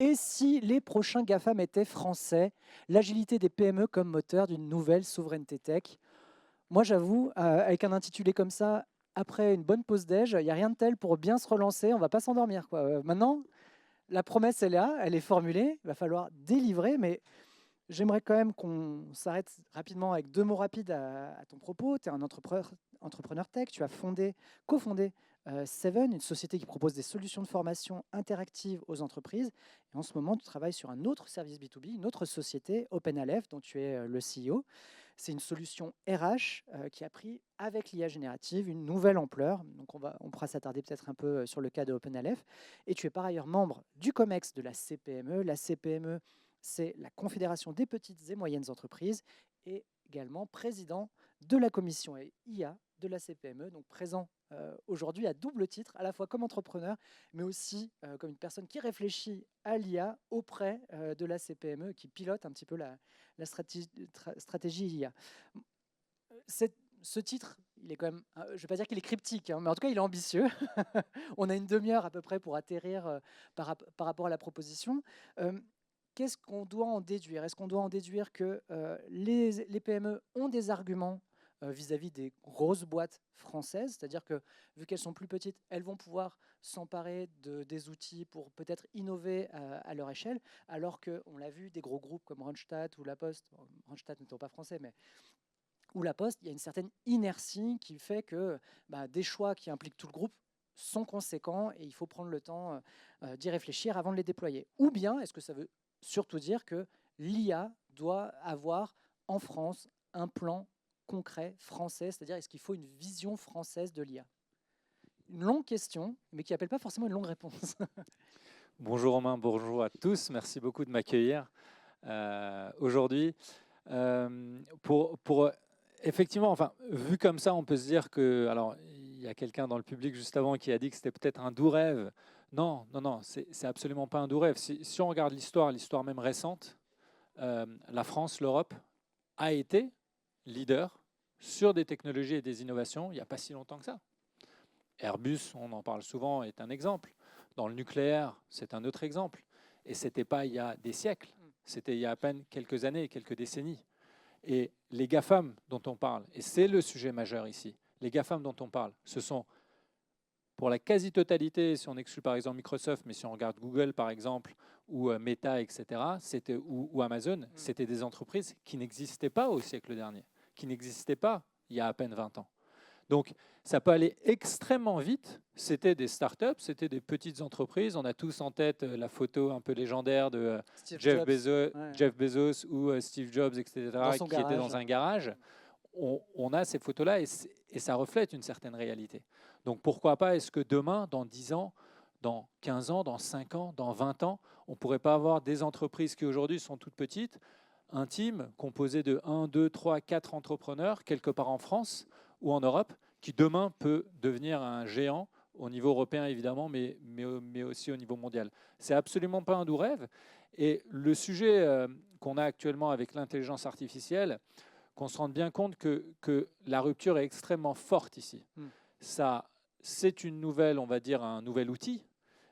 Et si les prochains GAFAM étaient français, l'agilité des PME comme moteur d'une nouvelle souveraineté tech? Moi, j'avoue, avec un intitulé comme ça, après une bonne pause déj, il n'y a rien de tel pour bien se relancer, on ne va pas s'endormir, quoi. Maintenant, la promesse, elle est là, elle est formulée, il va falloir délivrer, mais j'aimerais quand même qu'on s'arrête rapidement avec 2 mots rapides à ton propos. Tu es un entrepreneur tech, tu as cofondé Seven, une société qui propose des solutions de formation interactives aux entreprises. Et en ce moment, tu travailles sur un autre service B2B, une autre société, OpenAleph, dont tu es le CEO. C'est une solution RH qui a pris, avec l'IA générative, une nouvelle ampleur. Donc on pourra s'attarder peut-être un peu sur le cas de OpenAleph. Et tu es par ailleurs membre du COMEX de la CPME. La CPME, c'est la Confédération des petites et moyennes entreprises, et également président de la commission IA de la CPME, donc présent aujourd'hui à double titre, à la fois comme entrepreneur, mais aussi comme une personne qui réfléchit à l'IA auprès de la CPME, qui pilote un petit peu la stratégie IA. Ce titre, il est quand même, je ne vais pas dire qu'il est cryptique, hein, mais en tout cas, il est ambitieux. On a une demi-heure à peu près pour atterrir par rapport à la proposition. Qu'est-ce qu'on doit en déduire? Est-ce qu'on doit en déduire que les PME ont des arguments vis-à-vis des grosses boîtes françaises, c'est-à-dire que vu qu'elles sont plus petites, elles vont pouvoir s'emparer des outils pour peut-être innover à leur échelle, alors qu'on l'a vu, des gros groupes comme Randstad ou La Poste, Randstad n'étant pas français, mais ou La Poste, il y a une certaine inertie qui fait que des choix qui impliquent tout le groupe sont conséquents et il faut prendre le temps d'y réfléchir avant de les déployer. Ou bien, est-ce que ça veut surtout dire que l'IA doit avoir en France un plan concret français, c'est-à-dire est-ce qu'il faut une vision française de l'IA? Une longue question, mais qui n'appelle pas forcément une longue réponse. Bonjour Romain, bonjour à tous. Merci beaucoup de m'accueillir aujourd'hui. Pour effectivement, enfin, vu comme ça, on peut se dire que, alors, il y a quelqu'un dans le public juste avant qui a dit que c'était peut-être un doux rêve. Non, non, non, c'est absolument pas un doux rêve. Si on regarde l'histoire même récente, la France, l'Europe a été leader sur des technologies et des innovations il n'y a pas si longtemps que ça. Airbus, on en parle souvent, est un exemple. Dans le nucléaire, c'est un autre exemple. Et ce n'était pas il y a des siècles, c'était il y a à peine quelques années, quelques décennies. Et les GAFAM dont on parle, et c'est le sujet majeur ici, les GAFAM dont on parle, ce sont pour la quasi-totalité, si on exclut par exemple Microsoft, mais si on regarde Google par exemple, ou Meta, etc., ou Amazon, c'était des entreprises qui n'existaient pas au siècle dernier, qui n'existaient pas il y a à peine 20 ans. Donc, ça peut aller extrêmement vite. C'était des startups, c'était des petites entreprises. On a tous en tête la photo un peu légendaire de Jeff Bezos ou Steve Jobs, etc., qui était dans un garage. On a ces photos-là et ça reflète une certaine réalité. Donc, pourquoi pas, est-ce que demain, dans 10 ans, dans 15 ans, dans 5 ans, dans 20 ans, on ne pourrait pas avoir des entreprises qui aujourd'hui sont toutes petites, un team composé de 1, 2, 3, 4 entrepreneurs, quelque part en France ou en Europe, qui demain peut devenir un géant au niveau européen évidemment, mais aussi au niveau mondial. C'est absolument pas un doux rêve. Et le sujet qu'on a actuellement avec l'intelligence artificielle, qu'on se rende bien compte que la rupture est extrêmement forte ici. Ça, c'est une nouvelle, on va dire, un nouvel outil,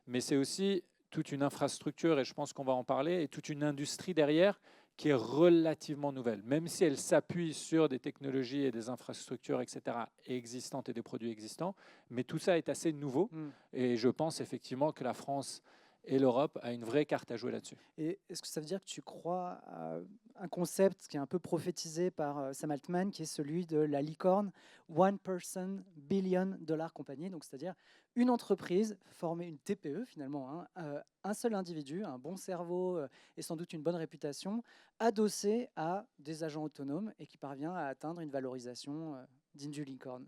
mais c'est aussi toute une infrastructure, et je pense qu'on va en parler, et toute une industrie derrière qui est relativement nouvelle, même si elle s'appuie sur des technologies et des infrastructures, etc., existantes et des produits existants. Mais tout ça est assez nouveau. Et je pense effectivement que la France et l'Europe a une vraie carte à jouer là-dessus. Et est-ce que ça veut dire que tu crois à un concept qui est un peu prophétisé par Sam Altman, qui est celui de la licorne, One Person Billion Dollar Company, donc c'est-à-dire une entreprise formée, une TPE finalement, hein, un seul individu, un bon cerveau et sans doute une bonne réputation, adossé à des agents autonomes et qui parvient à atteindre une valorisation digne du licorne?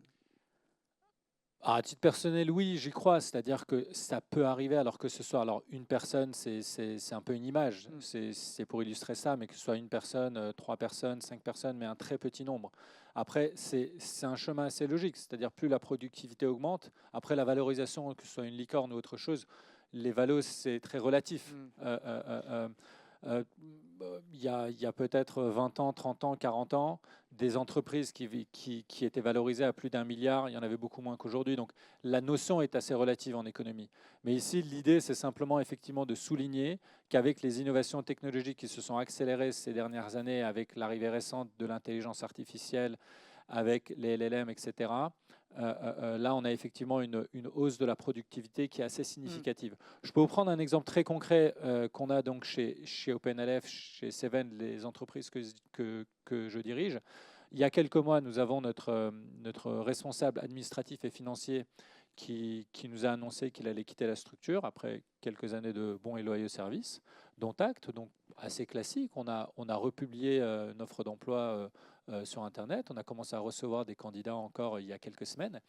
À titre personnel, oui, j'y crois. C'est-à-dire que ça peut arriver alors que ce soit alors une personne, c'est un peu une image. C'est pour illustrer ça, mais que ce soit une personne, 3 personnes, 5 personnes, mais un très petit nombre. Après, c'est un chemin assez logique. C'est-à-dire plus la productivité augmente, après la valorisation, que ce soit une licorne ou autre chose, les valos, c'est très relatif. Il y a peut-être 20 ans, 30 ans, 40 ans, des entreprises qui étaient valorisées à plus d'1 milliard, il y en avait beaucoup moins qu'aujourd'hui. Donc la notion est assez relative en économie. Mais ici, l'idée, c'est simplement effectivement de souligner qu'avec les innovations technologiques qui se sont accélérées ces dernières années, avec l'arrivée récente de l'intelligence artificielle, avec les LLM, etc., là, on a effectivement une hausse de la productivité qui est assez significative. Je peux vous prendre un exemple très concret qu'on a donc chez OpenLF, chez Seven, les entreprises que je dirige. Il y a quelques mois, nous avons notre responsable administratif et financier qui nous a annoncé qu'il allait quitter la structure après quelques années de bons et loyaux services, dont acte, donc assez classique. On a republié une offre d'emploi sur Internet. On a commencé à recevoir des candidats encore il y a quelques semaines.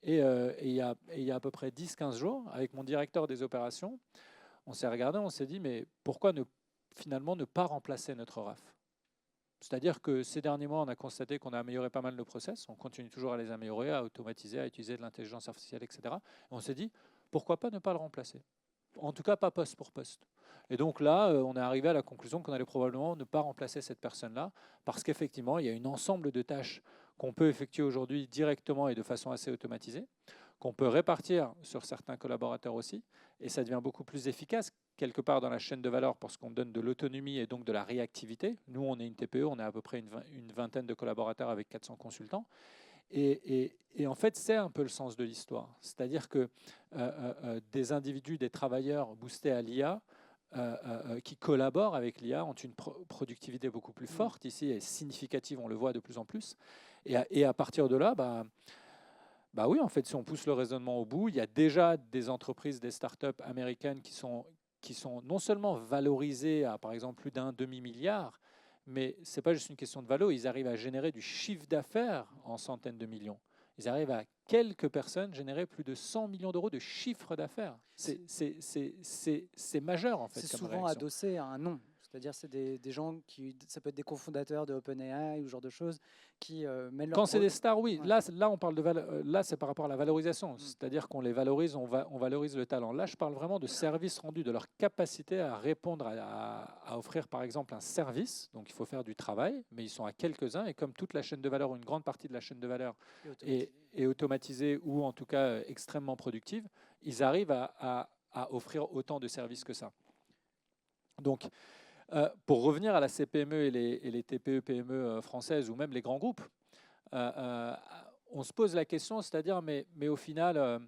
Et il y a à peu près 10-15 jours, avec mon directeur des opérations, on s'est regardé, on s'est dit, mais pourquoi finalement ne pas remplacer notre RAF? C'est-à-dire que ces derniers mois, on a constaté qu'on a amélioré pas mal nos process, on continue toujours à les améliorer, à automatiser, à utiliser de l'intelligence artificielle, etc. Et on s'est dit, pourquoi pas ne pas le remplacer? En tout cas, pas poste pour poste. Et donc là, on est arrivé à la conclusion qu'on allait probablement ne pas remplacer cette personne-là, parce qu'effectivement, il y a un ensemble de tâches qu'on peut effectuer aujourd'hui directement et de façon assez automatisée, qu'on peut répartir sur certains collaborateurs aussi, et ça devient beaucoup plus efficace quelque part dans la chaîne de valeur parce qu'on donne de l'autonomie et donc de la réactivité. Nous, on est une TPE, on est à peu près une vingtaine de collaborateurs avec 400 consultants. Et en fait, c'est un peu le sens de l'histoire. C'est-à-dire que des individus, des travailleurs boostés à l'IA, qui collaborent avec l'IA ont une productivité beaucoup plus forte ici et significative, on le voit de plus en plus. Et à partir de là, bah oui, en fait, si on pousse le raisonnement au bout, il y a déjà des entreprises, des startups américaines qui sont non seulement valorisées à, par exemple, plus d'un demi-milliard, mais ce n'est pas juste une question de valo, ils arrivent à générer du chiffre d'affaires en centaines de millions. Ils arrivent à quelques personnes générer plus de 100 millions d'euros de chiffre d'affaires. C'est majeur, en fait, C'est comme souvent réaction. adossé à un nom. C'est-à-dire, c'est des gens qui, ça peut être des cofondateurs de OpenAI ou ce genre de choses, qui mènent leur Quand c'est des stars, oui. Ouais. Là, on parle là, c'est par rapport à la valorisation. C'est-à-dire qu'on les valorise, on valorise le talent. Là, je parle vraiment de services rendus, de leur capacité à répondre, à offrir, par exemple, un service. Donc, il faut faire du travail, mais ils sont à quelques-uns. Et comme toute la chaîne de valeur, ou une grande partie de la chaîne de valeur est automatisée ou en tout cas extrêmement productive, ils arrivent à offrir autant de services que ça. Donc, pour revenir à la CPME et les TPE, PME françaises ou même les grands groupes, on se pose la question, c'est-à-dire, mais au final,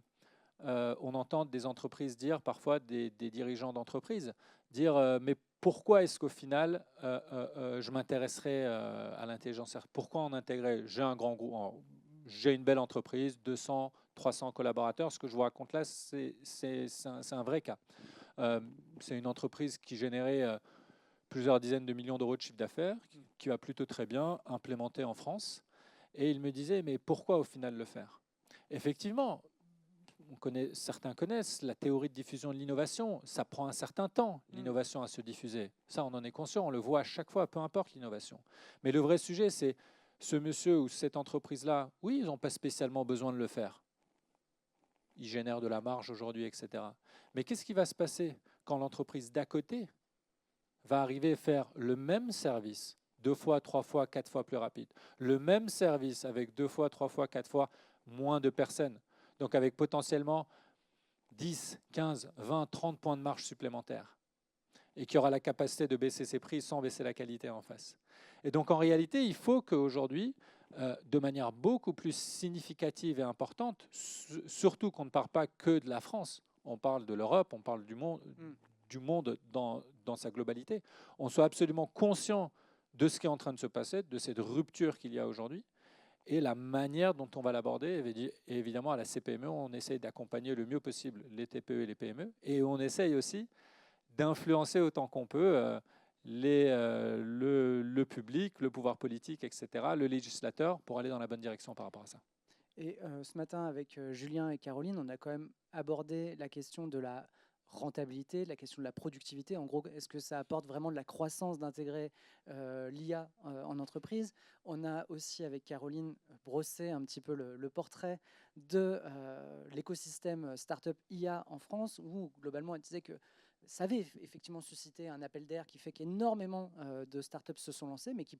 on entend des entreprises dire, parfois des dirigeants d'entreprises, dire, mais pourquoi est-ce qu'au final, je m'intéresserais à l'intelligence artificielle? Pourquoi en intégrer? J'ai un grand groupe, j'ai une belle entreprise, 200, 300 collaborateurs. Ce que je vous raconte là, c'est un vrai cas. C'est une entreprise qui générait plusieurs dizaines de millions d'euros de chiffre d'affaires, qui va plutôt très bien, implémentée en France. Et il me disait, mais pourquoi au final le faire? Effectivement, certains connaissent la théorie de diffusion de l'innovation. Ça prend un certain temps, l'innovation, à se diffuser. Ça, on en est conscient, on le voit à chaque fois, peu importe l'innovation. Mais le vrai sujet, c'est ce monsieur ou cette entreprise-là, oui, ils n'ont pas spécialement besoin de le faire. Ils génèrent de la marge aujourd'hui, etc. Mais qu'est-ce qui va se passer quand l'entreprise d'à côté va arriver à faire le même service 2 fois, 3 fois, 4 fois plus rapide. Le même service avec 2 fois, 3 fois, 4 fois moins de personnes. Donc avec potentiellement 10, 15, 20, 30 points de marge supplémentaires. Et qui aura la capacité de baisser ses prix sans baisser la qualité en face. Et donc en réalité, il faut qu'aujourd'hui, de manière beaucoup plus significative et importante, surtout qu'on ne parle pas que de la France, on parle de l'Europe, on parle du monde dans sa globalité, on soit absolument conscient de ce qui est en train de se passer, de cette rupture qu'il y a aujourd'hui, et la manière dont on va l'aborder. Et évidemment, à la CPME, on essaye d'accompagner le mieux possible les TPE et les PME, et on essaye aussi d'influencer autant qu'on peut le public, le pouvoir politique, etc., le législateur, pour aller dans la bonne direction par rapport à ça. Et ce matin, avec Julien et Caroline, on a quand même abordé la question de la rentabilité, la question de la productivité. En gros, est-ce que ça apporte vraiment de la croissance d'intégrer l'IA en entreprise? On a aussi, avec Caroline, brossé un petit peu le portrait de l'écosystème startup IA en France, où globalement, elle disait que ça avait effectivement suscité un appel d'air qui fait qu'énormément de startups se sont lancées, mais qui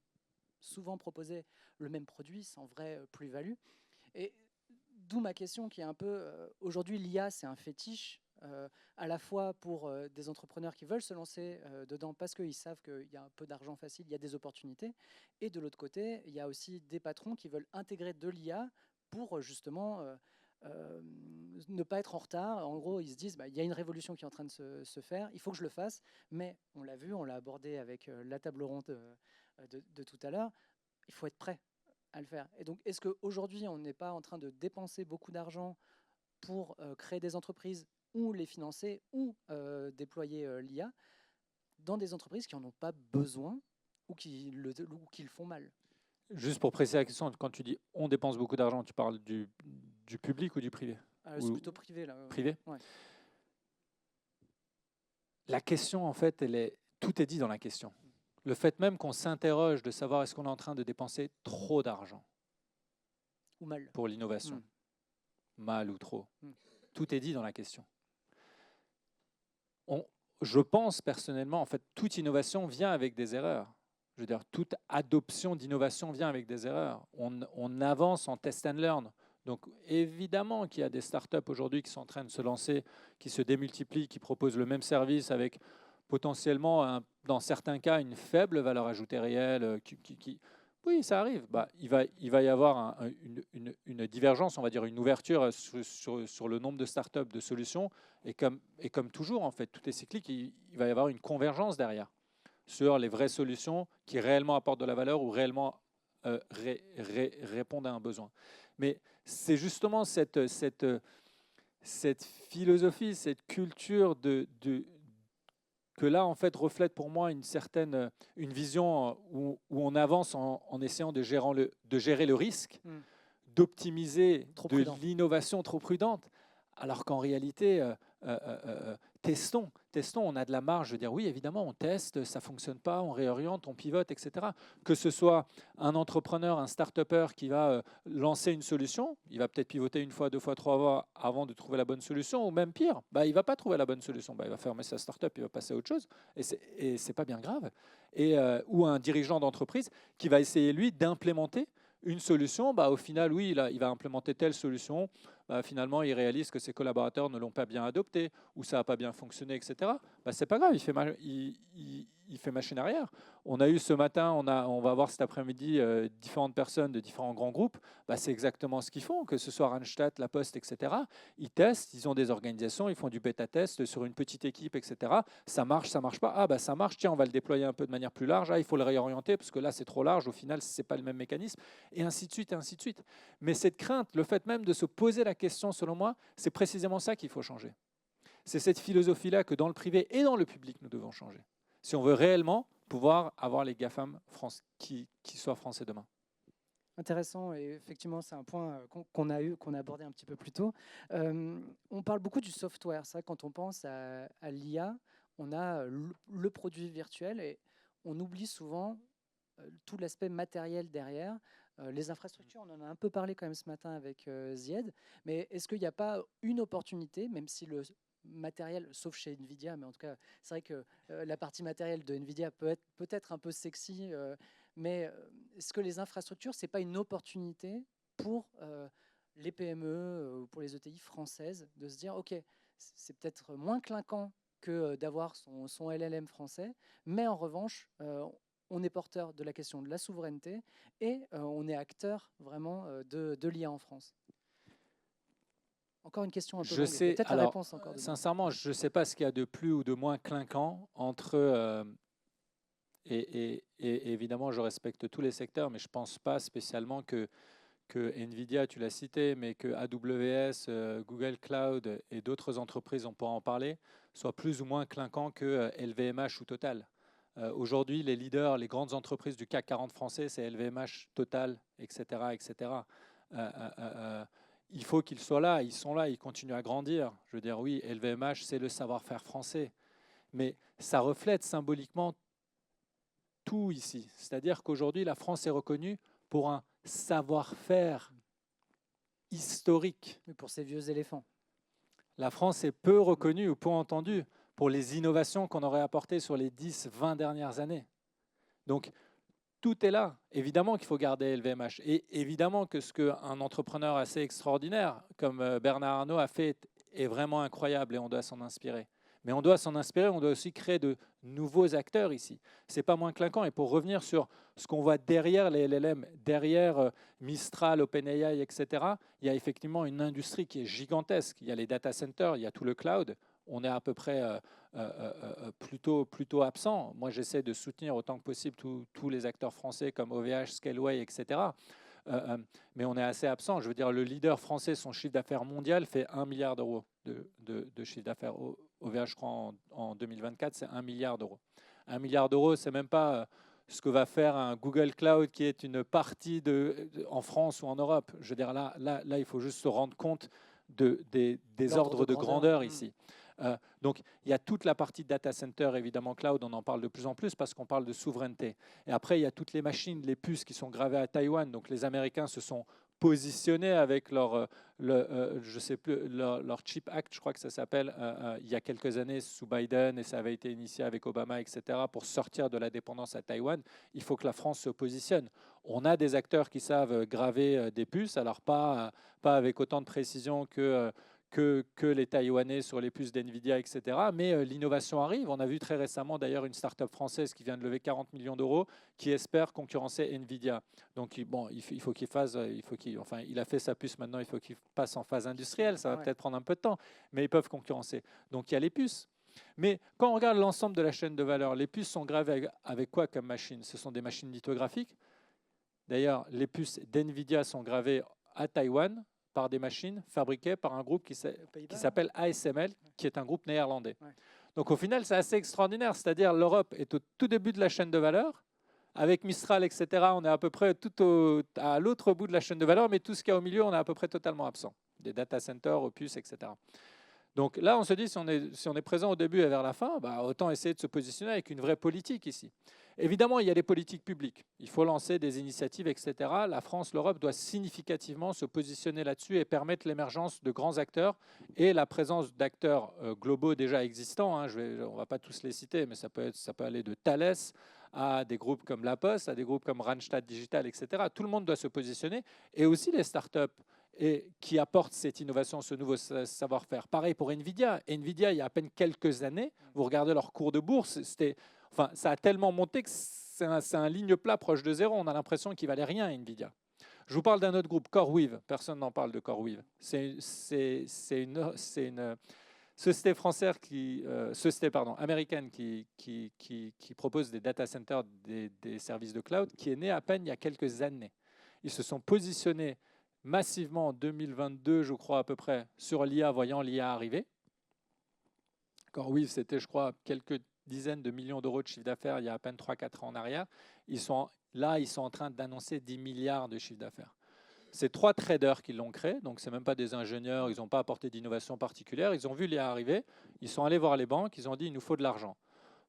souvent proposaient le même produit sans vraie plus-value. Et d'où ma question qui est un peu, aujourd'hui l'IA c'est un fétiche, à la fois pour des entrepreneurs qui veulent se lancer dedans parce qu'ils savent qu'il y a un peu d'argent facile, il y a des opportunités, et de l'autre côté, il y a aussi des patrons qui veulent intégrer de l'IA pour justement ne pas être en retard. En gros, ils se disent, il y a une révolution qui est en train de se faire, il faut que je le fasse, mais on l'a vu, on l'a abordé avec la table ronde de tout à l'heure, il faut être prêt à le faire. Et donc, est-ce qu'aujourd'hui, on n'est pas en train de dépenser beaucoup d'argent pour créer des entreprises ou les financer ou déployer l'IA dans des entreprises qui n'en ont pas besoin ou qui le font mal? Juste pour préciser la question, quand tu dis on dépense beaucoup d'argent, tu parles du public ou du privé? C'est plutôt privé, là. Privé? Ouais. La question, en fait, tout est dit dans la question. Le fait même qu'on s'interroge de savoir est-ce qu'on est en train de dépenser trop d'argent ou mal pour l'innovation, mal ou trop, tout est dit dans la question. Je pense personnellement, en fait, toute innovation vient avec des erreurs. Je veux dire, toute adoption d'innovation vient avec des erreurs. On avance en test and learn. Donc évidemment qu'il y a des startups aujourd'hui qui sont en train de se lancer, qui se démultiplient, qui proposent le même service avec potentiellement, dans certains cas, une faible valeur ajoutée réelle. Oui, ça arrive. Il va y avoir une divergence, on va dire une ouverture sur le nombre de startups, de solutions. Et comme toujours, en fait, tout est cyclique, il va y avoir une convergence derrière sur les vraies solutions qui réellement apportent de la valeur ou réellement répondent à un besoin. Mais c'est justement cette philosophie, cette culture que là, en fait, reflète pour moi une vision où on avance en essayant de gérer le risque, d'optimiser de l'innovation trop prudente, alors qu'en réalité, testons, on a de la marge. Je veux dire, oui, évidemment, on teste, ça ne fonctionne pas, on réoriente, on pivote, etc. Que ce soit un entrepreneur, un start-upper qui va lancer une solution, il va peut-être pivoter une fois, deux fois, trois fois avant de trouver la bonne solution, ou même pire, il ne va pas trouver la bonne solution, il va fermer sa start-up, il va passer à autre chose, et ce n'est pas bien grave. Ou un dirigeant d'entreprise qui va essayer, lui, d'implémenter une solution, au final, oui, il va implémenter telle solution, finalement, il réalise que ses collaborateurs ne l'ont pas bien adopté, ou ça n'a pas bien fonctionné, etc. Ce n'est pas grave, il fait machine arrière. On a eu ce matin, on va voir cet après-midi différentes personnes de différents grands groupes. C'est exactement ce qu'ils font, que ce soit Randstad, La Poste, etc. Ils testent, ils ont des organisations, ils font du bêta-test sur une petite équipe, etc. Ça marche pas. Ça marche, tiens, on va le déployer un peu de manière plus large. Il faut le réorienter parce que là, c'est trop large. Au final, ce n'est pas le même mécanisme. Et ainsi de suite, et ainsi de suite. Mais cette crainte, le fait même de se poser la question, selon moi, c'est précisément ça qu'il faut changer. C'est cette philosophie-là que dans le privé et dans le public, nous devons changer. Si on veut réellement pouvoir avoir les GAFAM qui soient français demain. Intéressant, et effectivement, c'est un point qu'on a abordé un petit peu plus tôt. On parle beaucoup du software. Ça, quand on pense à l'IA, on a le produit virtuel et on oublie souvent tout l'aspect matériel derrière. Les infrastructures, on en a un peu parlé quand même ce matin avec Zied, mais est-ce qu'il n'y a pas une opportunité, même si le matériel, sauf chez Nvidia, mais en tout cas, c'est vrai que la partie matérielle de Nvidia peut être peut-être un peu sexy, mais est-ce que les infrastructures, ce n'est pas une opportunité pour les PME ou pour les ETI françaises de se dire, OK, c'est peut-être moins clinquant que d'avoir son LLM français, mais en revanche, on est porteur de la question de la souveraineté et on est acteur vraiment de l'IA en France. Encore une question un peu longue. Peut-être la réponse encore. Sincèrement, je ne sais pas ce qu'il y a de plus ou de moins clinquant entre... Et évidemment, je respecte tous les secteurs, mais je ne pense pas spécialement que Nvidia, tu l'as cité, mais que AWS, Google Cloud et d'autres entreprises, on pourra en parler, soient plus ou moins clinquants que LVMH ou Total. Aujourd'hui, les leaders, les grandes entreprises du CAC 40 français, c'est LVMH, Total, etc. etc. Il faut qu'ils soient là, ils sont là, ils continuent à grandir. Je veux dire, oui, LVMH, c'est le savoir-faire français. Mais ça reflète symboliquement tout ici. C'est-à-dire qu'aujourd'hui, la France est reconnue pour un savoir-faire historique. Mais pour ces vieux éléphants. La France est peu reconnue ou peu entendue pour les innovations qu'on aurait apportées sur les 10, 20 dernières années. Donc, tout est là. Évidemment qu'il faut garder LVMH. Et évidemment que ce qu'un entrepreneur assez extraordinaire comme Bernard Arnault a fait est vraiment incroyable et on doit s'en inspirer. Mais on doit s'en inspirer, on doit aussi créer de nouveaux acteurs ici. Ce n'est pas moins clinquant. Et pour revenir sur ce qu'on voit derrière les LLM, derrière Mistral, OpenAI, etc., il y a effectivement une industrie qui est gigantesque. Il y a les data centers, il y a tout le cloud. On est à peu près plutôt absent. Moi, j'essaie de soutenir autant que possible tous les acteurs français comme OVH, Scaleway, etc. Mais on est assez absent. Je veux dire, le leader français, son chiffre d'affaires mondial fait 1 milliard d'euros de chiffre d'affaires. OVH, je crois, en 2024, c'est 1 milliard d'euros. 1 milliard d'euros, c'est même pas ce que va faire un Google Cloud qui est une partie en France ou en Europe. Je veux dire, là, il faut juste se rendre compte des ordres de grandeur ici. Donc, il y a toute la partie data center, évidemment, cloud, on en parle de plus en plus parce qu'on parle de souveraineté. Et après, il y a toutes les machines, les puces qui sont gravées à Taïwan. Donc, les Américains se sont positionnés avec je sais plus, leur Chip Act, je crois que ça s'appelle, il y a quelques années sous Biden, et ça avait été initié avec Obama, etc., pour sortir de la dépendance à Taïwan. Il faut que la France se positionne. On a des acteurs qui savent graver des puces, alors pas avec autant de précision que les Taïwanais sur les puces d'NVIDIA, etc. Mais l'innovation arrive. On a vu très récemment d'ailleurs une start-up française qui vient de lever 40 millions d'euros qui espère concurrencer NVIDIA. Donc il faut qu'il fasse, enfin il a fait sa puce maintenant, il faut qu'il passe en phase industrielle. Ça va peut-être prendre un peu de temps, mais ils peuvent concurrencer. Donc il y a les puces. Mais quand on regarde l'ensemble de la chaîne de valeur, les puces sont gravées avec quoi comme machine? Ce sont des machines lithographiques. D'ailleurs, les puces d'NVIDIA sont gravées à Taïwan par des machines fabriquées par un groupe qui s'appelle ASML, qui est un groupe néerlandais. Ouais. Donc au final, c'est assez extraordinaire. C'est-à-dire l'Europe est au tout début de la chaîne de valeur. Avec Mistral, etc., on est à peu près à l'autre bout de la chaîne de valeur, mais tout ce qu'il y a au milieu, on est à peu près totalement absent. Des data centers, opus, etc. Donc là, on se dit, si on est présent au début et vers la fin, autant essayer de se positionner avec une vraie politique ici. Évidemment, il y a des politiques publiques. Il faut lancer des initiatives, etc. La France, l'Europe doit significativement se positionner là-dessus et permettre l'émergence de grands acteurs et la présence d'acteurs globaux déjà existants. On ne va pas tous les citer, mais ça peut aller de Thales à des groupes comme La Poste, à des groupes comme Randstad Digital, etc. Tout le monde doit se positionner, et aussi les startups qui apportent cette innovation, ce nouveau savoir-faire. Pareil pour NVIDIA. NVIDIA, il y a à peine quelques années, vous regardez leur cours de bourse, ça a tellement monté que c'est un ligne plat proche de zéro. On a l'impression qu'il ne valait rien, NVIDIA. Je vous parle d'un autre groupe, CoreWeave. Personne n'en parle de CoreWeave. C'est une société française américaine qui propose des data centers, des services de cloud, qui est née à peine il y a quelques années. Ils se sont positionnés massivement en 2022, je crois à peu près, sur l'IA, voyant l'IA arriver. CoreWeave, c'était, je crois, quelques dizaines de millions d'euros de chiffre d'affaires il y a à peine 3-4 ans en arrière. Ils sont en train d'annoncer 10 milliards de chiffre d'affaires. C'est 3 traders qui l'ont créé, donc ce n'est même pas des ingénieurs, ils n'ont pas apporté d'innovation particulière. Ils ont vu l'IA arriver, ils sont allés voir les banques, ils ont dit il nous faut de l'argent.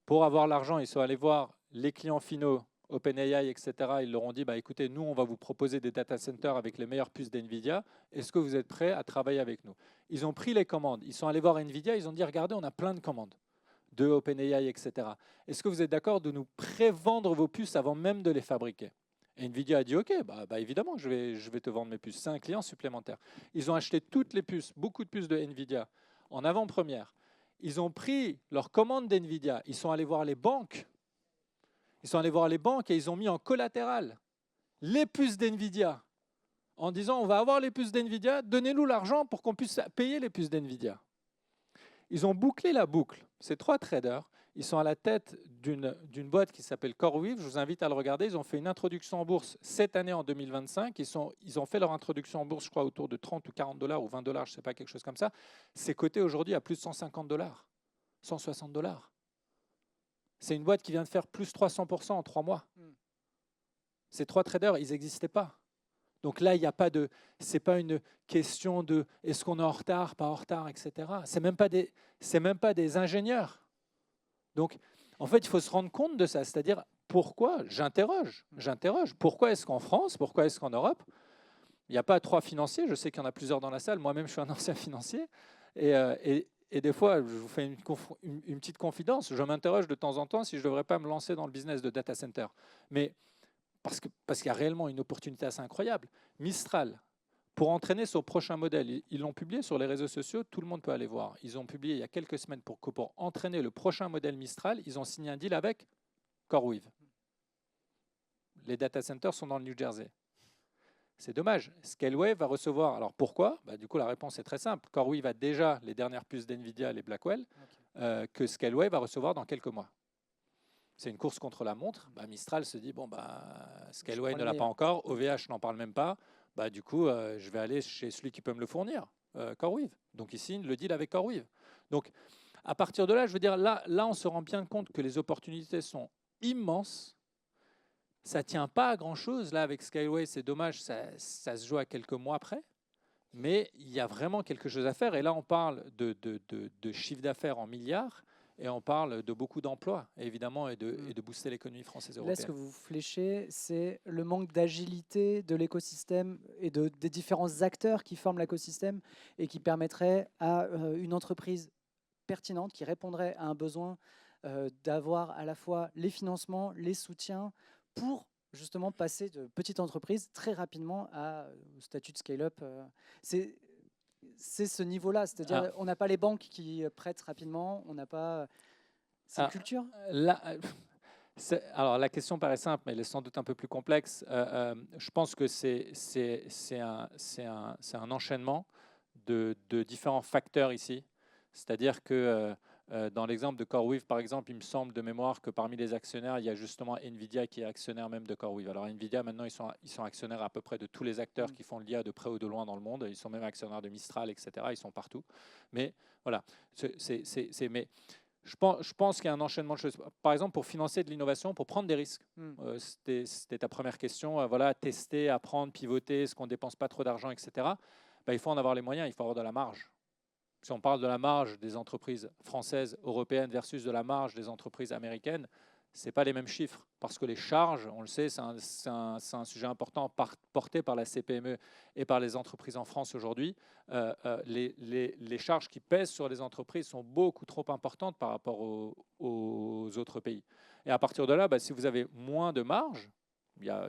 Pour avoir l'argent, ils sont allés voir les clients finaux, OpenAI, etc. Ils leur ont dit écoutez, nous, on va vous proposer des data centers avec les meilleures puces d'NVIDIA. Est-ce que vous êtes prêts à travailler avec nous? Ils ont pris les commandes. Ils sont allés voir NVIDIA. Ils ont dit regardez, on a plein de commandes de OpenAI, etc. Est-ce que vous êtes d'accord de nous prévendre vos puces avant même de les fabriquer? Et NVIDIA a dit ok, évidemment, je vais te vendre mes puces. C'est un client supplémentaire. Ils ont acheté toutes les puces, beaucoup de puces de NVIDIA en avant-première. Ils ont pris leurs commandes d'NVIDIA. Ils sont allés voir les banques. Ils sont allés voir les banques et ils ont mis en collatéral les puces d'NVIDIA en disant on va avoir les puces d'NVIDIA, donnez-nous l'argent pour qu'on puisse payer les puces d'NVIDIA. Ils ont bouclé la boucle. Ces 3 traders, ils sont à la tête d'une boîte qui s'appelle CoreWeave. Je vous invite à le regarder. Ils ont fait une introduction en bourse cette année en 2025. Ils ont fait leur introduction en bourse, je crois, autour de 30 ou 40 dollars ou 20 dollars, je ne sais pas, quelque chose comme ça. C'est coté aujourd'hui à plus de 150 dollars, 160 dollars. C'est une boîte qui vient de faire plus 300% en 3 mois. Ces 3 traders, ils n'existaient pas. Donc là, il n'y a pas de, c'est pas une question de est-ce qu'on est en retard, pas en retard, etc. C'est même pas des ingénieurs. Donc, en fait, il faut se rendre compte de ça. C'est-à-dire, pourquoi, j'interroge. Pourquoi est-ce qu'en France, pourquoi est-ce qu'en Europe, il n'y a pas 3 financiers? Je sais qu'il y en a plusieurs dans la salle. Moi-même, je suis un ancien financier. Et Et des fois, je vous fais une petite confidence, je m'interroge de temps en temps si je ne devrais pas me lancer dans le business de data center. Mais parce qu'il y a réellement une opportunité assez incroyable. Mistral, pour entraîner son prochain modèle, ils l'ont publié sur les réseaux sociaux, tout le monde peut aller voir. Ils ont publié il y a quelques semaines pour entraîner le prochain modèle Mistral, ils ont signé un deal avec CoreWeave. Les data centers sont dans le New Jersey. C'est dommage. Scaleway va recevoir. Alors pourquoi? Du coup, la réponse est très simple. CoreWeave a déjà les dernières puces d'NVIDIA, les Blackwell, que Scaleway va recevoir dans quelques mois. C'est une course contre la montre. Mistral se dit, Scaleway ne l'a pas encore, OVH n'en parle même pas. Du coup, je vais aller chez celui qui peut me le fournir, CoreWeave. Donc, il signe le deal avec CoreWeave. Donc, à partir de là, je veux dire, là, on se rend bien compte que les opportunités sont immenses. Ça ne tient pas à grand-chose. Là, avec Scaleway, c'est dommage, ça se joue à quelques mois après. Mais il y a vraiment quelque chose à faire. Et là, on parle de chiffre d'affaires en milliards et on parle de beaucoup d'emplois, évidemment, et de booster l'économie française et européenne. Là, ce que vous fléchez, c'est le manque d'agilité de l'écosystème et des différents acteurs qui forment l'écosystème et qui permettraient à une entreprise pertinente, qui répondrait à un besoin d'avoir à la fois les financements, les soutiens, pour justement passer de petite entreprise très rapidement au statut de scale-up. C'est ce niveau-là, c'est-à-dire on n'a pas les banques qui prêtent rapidement, on n'a pas cette culture. Alors la question paraît simple, mais elle est sans doute un peu plus complexe. Je pense que c'est un enchaînement de différents facteurs ici. C'est-à-dire que dans l'exemple de CoreWeave, par exemple, il me semble de mémoire que parmi les actionnaires, il y a justement NVIDIA qui est actionnaire même de CoreWeave. Alors NVIDIA, maintenant, ils sont actionnaires à peu près de tous les acteurs qui font l'IA de près ou de loin dans le monde. Ils sont même actionnaires de Mistral, etc. Ils sont partout. Mais voilà, mais je pense qu'il y a un enchaînement de choses. Par exemple, pour financer de l'innovation, pour prendre des risques. C'était ta première question. Voilà, tester, apprendre, pivoter, est-ce qu'on ne dépense pas trop d'argent, etc. Il faut en avoir les moyens, il faut avoir de la marge. Si on parle de la marge des entreprises françaises, européennes versus de la marge des entreprises américaines, ce n'est pas les mêmes chiffres. Parce que les charges, on le sait, c'est un sujet important porté par la CPME et par les entreprises en France aujourd'hui. Les charges qui pèsent sur les entreprises sont beaucoup trop importantes par rapport aux autres pays. Et à partir de là, si vous avez moins de marge, il y a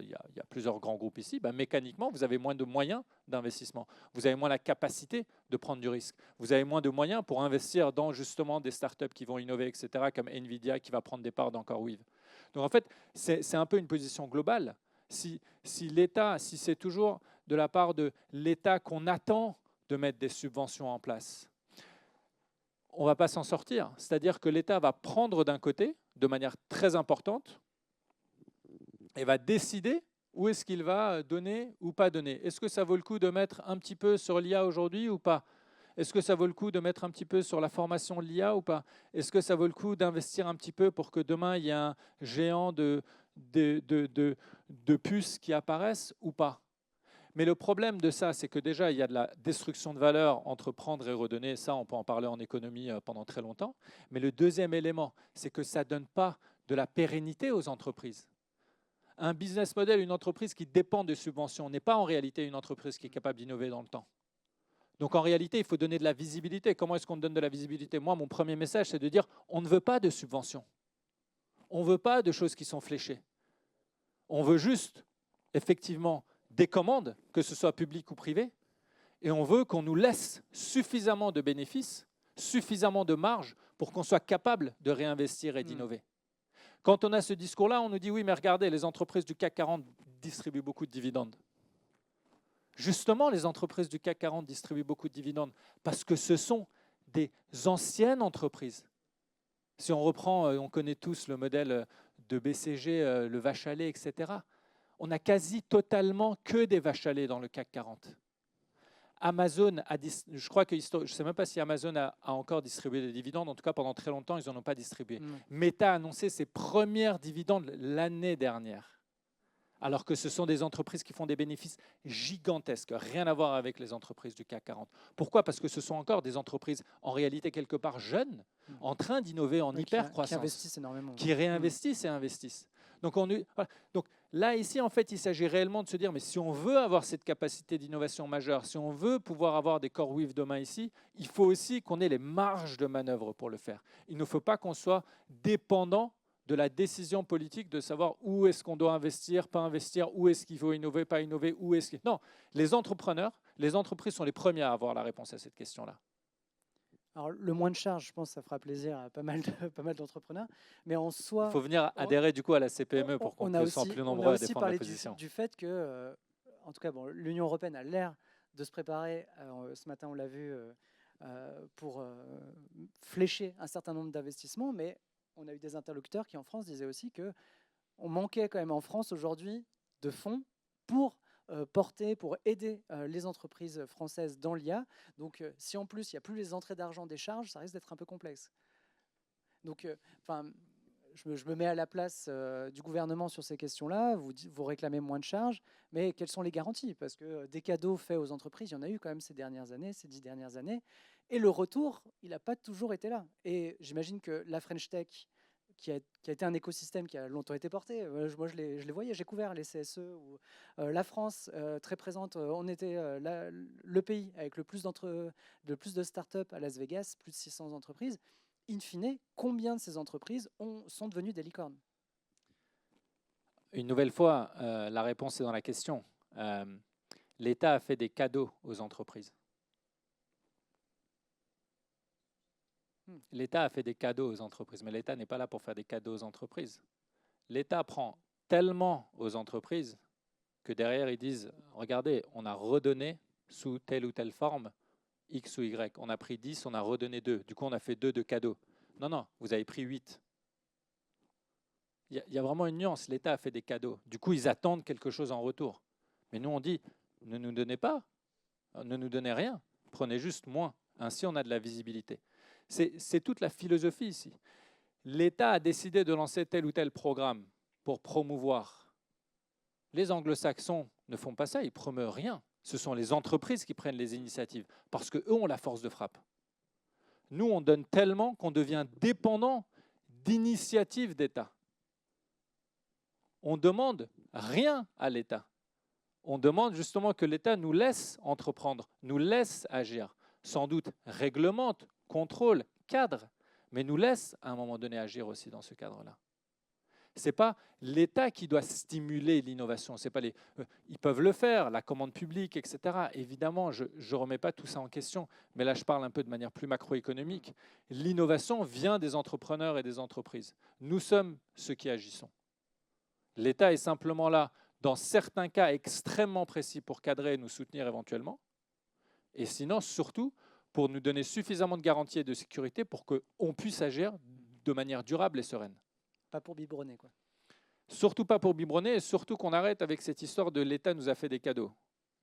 plusieurs grands groupes ici, mécaniquement, vous avez moins de moyens d'investissement. Vous avez moins la capacité de prendre du risque. Vous avez moins de moyens pour investir dans justement des startups qui vont innover, etc., comme NVIDIA qui va prendre des parts dans CoreWeave. Donc en fait, c'est un peu une position globale. Si l'État, si c'est toujours de la part de l'État qu'on attend de mettre des subventions en place, on ne va pas s'en sortir. C'est-à-dire que l'État va prendre d'un côté, de manière très importante, et va décider où est-ce qu'il va donner ou pas donner. Est-ce que ça vaut le coup de mettre un petit peu sur l'IA aujourd'hui ou pas? Est-ce que ça vaut le coup de mettre un petit peu sur la formation de l'IA ou pas? Est-ce que ça vaut le coup d'investir un petit peu pour que demain, il y ait un géant de puces qui apparaissent ou pas? Mais le problème de ça, c'est que déjà, il y a de la destruction de valeur entre prendre et redonner. Ça, on peut en parler en économie pendant très longtemps. Mais le deuxième élément, c'est que ça ne donne pas de la pérennité aux entreprises. Un business model, une entreprise qui dépend de subventions, n'est pas en réalité une entreprise qui est capable d'innover dans le temps. Donc en réalité, il faut donner de la visibilité. Comment est-ce qu'on donne de la visibilité? Moi, mon premier message, c'est de dire on ne veut pas de subventions. On ne veut pas de choses qui sont fléchées. On veut juste, effectivement, des commandes, que ce soit public ou privé, et on veut qu'on nous laisse suffisamment de bénéfices, suffisamment de marge pour qu'on soit capable de réinvestir et d'innover. Quand on a ce discours-là, on nous dit oui, mais regardez, les entreprises du CAC 40 distribuent beaucoup de dividendes. Justement, les entreprises du CAC 40 distribuent beaucoup de dividendes parce que ce sont des anciennes entreprises. Si on reprend, on connaît tous le modèle de BCG, le vache à lait, etc. On a quasi totalement que des vaches à lait dans le CAC 40. Amazon je crois que je ne sais même pas si Amazon a encore distribué des dividendes. En tout cas, pendant très longtemps, ils n'en ont pas distribué. Meta a annoncé ses premières dividendes l'année dernière, alors que ce sont des entreprises qui font des bénéfices gigantesques, rien à voir avec les entreprises du CAC 40. Pourquoi? Parce que ce sont encore des entreprises, en réalité, quelque part jeunes, en train d'innover en hyper-croissance, qui investissent énormément, qui réinvestissent et investissent. Voilà. Donc là, ici, en fait, il s'agit réellement de se dire, mais si on veut avoir cette capacité d'innovation majeure, si on veut pouvoir avoir des CoreWeave demain ici, il faut aussi qu'on ait les marges de manœuvre pour le faire. Il ne faut pas qu'on soit dépendant de la décision politique de savoir où est-ce qu'on doit investir, pas investir, où est-ce qu'il faut innover, pas innover, où est-ce qu'il... Non, les entrepreneurs, les entreprises sont les premiers à avoir la réponse à cette question-là. Alors, le moins de charges, je pense, ça fera plaisir à pas mal d'entrepreneurs. Mais en soi, Il faut venir adhérer du coup à la CPME pour qu'on on a soit aussi, plus on a nombreux à aussi défendre la parlé position. du fait que, en tout cas, bon, l'Union européenne a l'air de se préparer, ce matin on l'a vu, pour flécher un certain nombre d'investissements, mais on a eu des interlocuteurs qui en France disaient aussi qu'on manquait quand même en France aujourd'hui de fonds pour porter, pour aider les entreprises françaises dans l'IA. Donc si en plus il n'y a plus les entrées d'argent des charges, ça risque d'être un peu complexe. Donc, je me mets à la place du gouvernement sur ces questions-là. Vous réclamez moins de charges, mais quelles sont les garanties? Parce que des cadeaux faits aux entreprises, il y en a eu quand même ces 10 dernières années. Et le retour, il n'a pas toujours été là. Et j'imagine que la French Tech, qui a été un écosystème qui a longtemps été porté, moi je les voyais, j'ai couvert les CSE, ou la France, très présente, on était le pays avec le plus de startups à Las Vegas, plus de 600 entreprises. In fine, combien de ces entreprises sont devenues des licornes? Une nouvelle fois, la réponse est dans la question. L'État a fait des cadeaux aux entreprises. L'État a fait des cadeaux aux entreprises, mais l'État n'est pas là pour faire des cadeaux aux entreprises. L'État prend tellement aux entreprises que derrière ils disent, regardez, on a redonné sous telle ou telle forme X ou Y. On a pris 10, on a redonné 2. Du coup, on a fait 2 de cadeaux. Non, non, vous avez pris 8. Il y a vraiment une nuance. L'État a fait des cadeaux. Du coup, ils attendent quelque chose en retour. Mais nous, on dit, ne nous donnez pas, ne nous donnez rien, prenez juste moins. Ainsi, on a de la visibilité. C'est toute la philosophie ici. L'État a décidé de lancer tel ou tel programme pour promouvoir. Les anglo-saxons ne font pas ça, ils promeuvent rien. Ce sont les entreprises qui prennent les initiatives, parce qu'eux ont la force de frappe. Nous, on donne tellement qu'on devient dépendant d'initiatives d'État. On ne demande rien à l'État. On demande justement que l'État nous laisse entreprendre, nous laisse agir. Sans doute réglemente, contrôle, cadre, mais nous laisse à un moment donné agir aussi dans ce cadre-là. Ce n'est pas l'État qui doit stimuler l'innovation. Ils peuvent le faire, la commande publique, etc. Évidemment, je ne remets pas tout ça en question, mais là, je parle un peu de manière plus macroéconomique. L'innovation vient des entrepreneurs et des entreprises. Nous sommes ceux qui agissons. L'État est simplement là, dans certains cas extrêmement précis, pour cadrer et nous soutenir éventuellement. Et sinon, surtout, pour nous donner suffisamment de garanties et de sécurité pour qu'on puisse agir de manière durable et sereine. Pas pour biberonner, quoi. Surtout pas pour biberonner, et surtout qu'on arrête avec cette histoire de l'État nous a fait des cadeaux.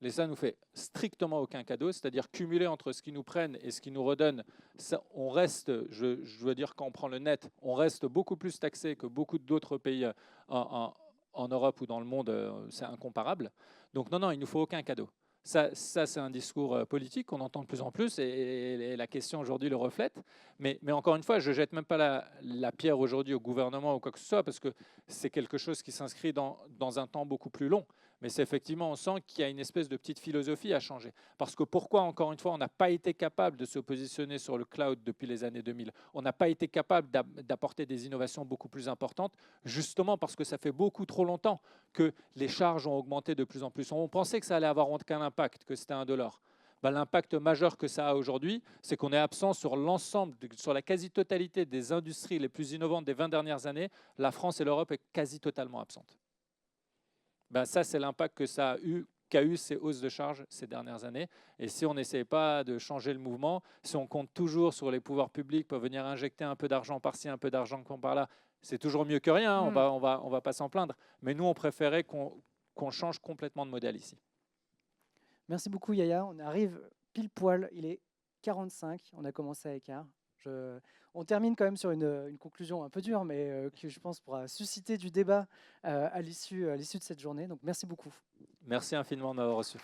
L'État nous fait strictement aucun cadeau, c'est-à-dire cumulé entre ce qu'ils nous prennent et ce qu'ils nous redonnent, ça, on reste, je veux dire quand on prend le net, on reste beaucoup plus taxé que beaucoup d'autres pays en Europe ou dans le monde, c'est incomparable. Donc non, il ne nous faut aucun cadeau. Ça c'est un discours politique qu'on entend de plus en plus et la question aujourd'hui le reflète. Mais encore une fois, je ne jette même pas la pierre aujourd'hui au gouvernement ou quoi que ce soit parce que c'est quelque chose qui s'inscrit dans un temps beaucoup plus long. Mais c'est effectivement, on sent qu'il y a une espèce de petite philosophie à changer. Parce que pourquoi, encore une fois, on n'a pas été capable de se positionner sur le cloud depuis les années 2000? On n'a pas été capable d'apporter des innovations beaucoup plus importantes, justement parce que ça fait beaucoup trop longtemps que les charges ont augmenté de plus en plus. On pensait que ça allait avoir aucun impact, que c'était indolore. L'impact majeur que ça a aujourd'hui, c'est qu'on est absent sur l'ensemble, sur la quasi-totalité des industries les plus innovantes des 20 dernières années. La France et l'Europe est quasi totalement absente. Ça, c'est l'impact que ça a eu, qu'a eu ces hausses de charges ces dernières années. Et si on n'essaie pas de changer le mouvement, si on compte toujours sur les pouvoirs publics pour venir injecter un peu d'argent par-ci, un peu d'argent par-là, c'est toujours mieux que rien, on va pas s'en plaindre. Mais nous, on préférait qu'on change complètement de modèle ici. Merci beaucoup Yaya, on arrive pile poil, il est 45, on a commencé à écart. On termine quand même sur une conclusion un peu dure, mais qui je pense pourra susciter du débat à l'issue de cette journée. Donc merci beaucoup. Merci infiniment de m'avoir reçu.